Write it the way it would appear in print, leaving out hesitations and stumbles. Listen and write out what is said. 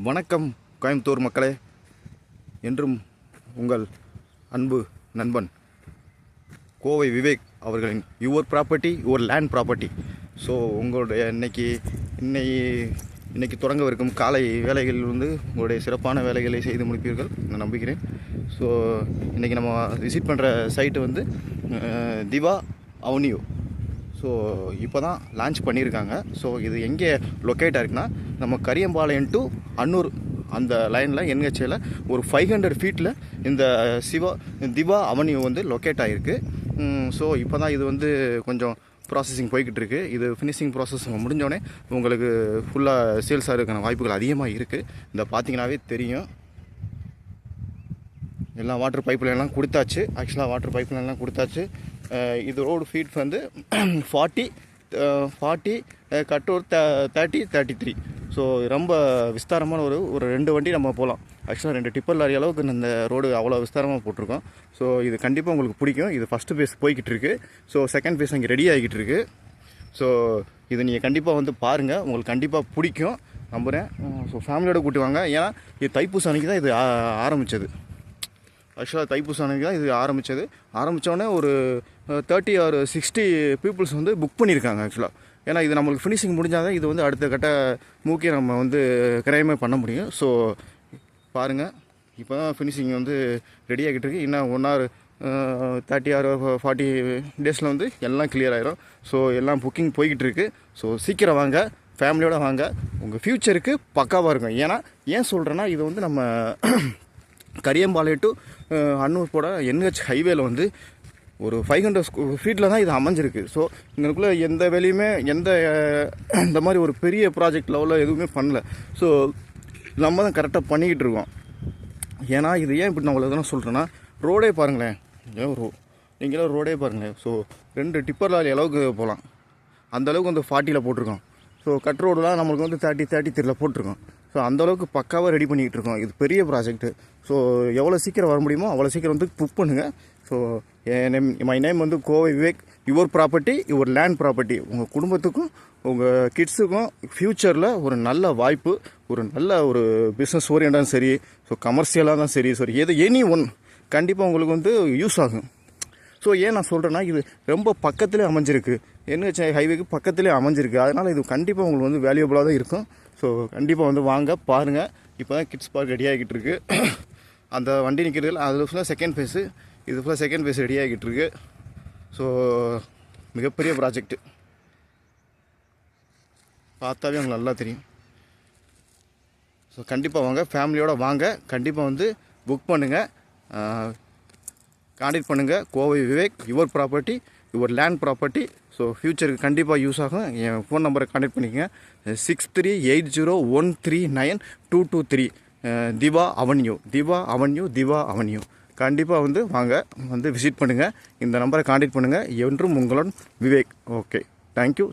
வணக்கம் கோயம்புத்தூர் மக்களே, என்றும் உங்கள் அன்பு நண்பன் கோவை விவேக் அவர்களின் your property your land property. So உங்களுடைய இன்னைக்கு தொடங்கவிருக்கும் காலை வேலைகள் உங்களுடைய சிறப்பான வேலைகளை செய்து முடிப்பீர்கள் நான் நம்புகிறேன். ஸோ இன்றைக்கி நம்ம விசிட் பண்ணுற சைட்டு திவா அவென்யூ. ஸோ இப்போ தான் லான்ச் பண்ணியிருக்காங்க. ஸோ இது எங்கே லொக்கேட் ஆகிருக்குன்னா, நம்ம கரியம்பாளையம் டு அன்னூர் அந்த லைனில் என்ஹெச்சில் ஒரு 500 ஃபீட்டில் இந்த திவா அவென்யூ லொக்கேட் ஆகிருக்கு. ஸோ இப்போ தான் இது கொஞ்சம் ப்ராசஸிங் போய்கிட்டு இருக்குது. இது ஃபினிஷிங் ப்ராசஸ் முடிஞ்சோடனே உங்களுக்கு ஃபுல்லாக சேல்ஸ் ஆகிறதுக்கான வாய்ப்புகள் அதிகமாக இருக்குது. இந்த பார்த்தீங்கன்னாவே தெரியும், எல்லாம் வாட்டர் பைப்லைன்லாம் கொடுத்தாச்சு. ஆக்சுவலாக வாட்டர் பைப்லைன்லாம் கொடுத்தாச்சு. இது ரோடு ஃபீட் 40 கட்டூர் 33. ஸோ ரொம்ப விஸ்தாரமான ஒரு 2 வண்டி நம்ம போகலாம். ஆக்சுவலாக 2 டிப்பர் லாரி அளவுக்கு இந்த ரோடு அவ்வளோ விஸ்தாரமாக போட்டிருக்கோம். ஸோ இது கண்டிப்பாக உங்களுக்கு பிடிக்கும். இது ஃபஸ்ட்டு ஃபேஸ் போய்கிட்டு இருக்குது. ஸோ செகண்ட் ஃபேஸ் அங்கே ரெடி ஆகிக்கிட்டு இருக்குது. ஸோ இது நீங்கள் கண்டிப்பாக பாருங்கள், உங்களுக்கு கண்டிப்பாக பிடிக்கும் நம்புகிறேன். ஸோ ஃபேமிலியோடு கூட்டி வாங்க. ஏன்னா இது தைப்பூசம் அன்றைக்கி தான் இது ஆரம்பித்தது. ஆக்சுவலாக தைப்பூசம் அன்றைக்கி தான் இது ஆரம்பித்தோடனே ஒரு 30 or 60 பீப்புள்ஸ் புக் பண்ணியிருக்காங்க. ஆக்சுவலாக ஏன்னா இது நம்மளுக்கு ஃபினிஷிங் முடிஞ்சால் தான் இது அடுத்த கட்ட மூக்கே நம்ம கிரைமே பண்ண முடியும். ஸோ பாருங்கள், இப்போ தான் ஃபினிஷிங் ரெடி ஆகிட்டு இருக்குது. இன்னும் 1 hour 30 or 40 டேஸில் எல்லாம் கிளியர் ஆகிரும். ஸோ எல்லாம் புக்கிங் போய்கிட்டு இருக்குது. ஸோ சீக்கிரம் வாங்க, ஃபேமிலியோடு வாங்க, உங்கள் ஃப்யூச்சருக்கு பக்காவாக இருக்கும். ஏன் சொல்கிறேன்னா, இது நம்ம கரியம்பாளையம் டு அன்னூர் போட என்ஹெச் ஹைவேல ஒரு 500 ஃபீட்டில் தான் இது அமைஞ்சிருக்கு. ஸோ எங்களுக்குள்ளே எந்த வேலையுமே இந்த மாதிரி ஒரு பெரிய ப்ராஜெக்ட் லெவலில் எதுவுமே பண்ணல. ஸோ நம்ம தான் கரெக்டாக பண்ணிக்கிட்டு இருக்கோம். ஏன்னா இது ஏன் இப்படி நான் உங்களுக்கு தானே சொல்கிறேன்னா, ரோடே பாருங்களேன், நீங்களும் ரோடே பாருங்களேன். ஸோ 2 டிப்பர் லாரி அளவுக்கு போகலாம், அந்தளவுக்கு 40ல் போட்டிருக்கோம். ஸோ கட் ரோடுலாம் நம்மளுக்கு 33ல் போட்டிருக்கோம். ஸோ அந்தளவுக்கு பக்காவாக ரெடி பண்ணிக்கிட்டு இருக்கோம். இது பெரிய ப்ராஜெக்ட்டு. ஸோ எவ்வளோ சீக்கிரம் வர முடியுமோ அவ்வளோ சீக்கிரம் புக் பண்ணுங்கள். So my name Kovai Vivek, your property your land property. உங்கள் குடும்பத்துக்கும் உங்கள் கிட்ஸுக்கும் ஃப்யூச்சரில் ஒரு நல்ல வாய்ப்பு, ஒரு நல்ல ஒரு பிஸ்னஸ் ஓரியண்டாக சரி, ஸோ கமர்ஷியலாக தான் சரி, எனி ஒன் கண்டிப்பாக உங்களுக்கு யூஸ் ஆகும். ஸோ ஏன் நான் சொல்கிறேன்னா, இது ரொம்ப பக்கத்துலேயே அமைஞ்சிருக்கு, என்ஹெச் ஹைவேக்கு பக்கத்துலேயே அமைஞ்சிருக்கு. அதனால் இது கண்டிப்பாக உங்களுக்கு வேல்யூபிளாக தான் இருக்கும். ஸோ கண்டிப்பாக வாங்க, பாருங்கள். இப்போ தான் கிட்ஸ் பார்க் ரெடி ஆகிட்டு இருக்கு. அந்த வண்டி நிற்கிறதுல அதில் ஃபுல்லாக செகண்ட் ஃபேஸு, இது ஃபுல்லாக செகண்ட் ஃபேஸ் ரெடி ஆகிட்டு இருக்கு. ஸோ மிகப்பெரிய ப்ராஜெக்ட்டு, பார்த்தாவே உங்களுக்கு நல்லா தெரியும். ஸோ கண்டிப்பாக வாங்க, ஃபேமிலியோடு வாங்க, கண்டிப்பாக புக் பண்ணுங்கள், கான்டாக்ட் பண்ணுங்கள். Kovai Vivek, your property your land property. So ஃப்யூச்சருக்கு கண்டிப்பாக யூஸ் ஆகும். என் ஃபோன் நம்பரை கான்டாக்ட் பண்ணிக்கங்க, 6380139223. Diva Avenue. கண்டிப்பாக வாங்க, விசிட் பண்ணுங்கள். இந்த நம்பரை கான்டாக்ட் பண்ணுங்கள். என்றும் உங்களுடன் விவேக். Okay, thank you.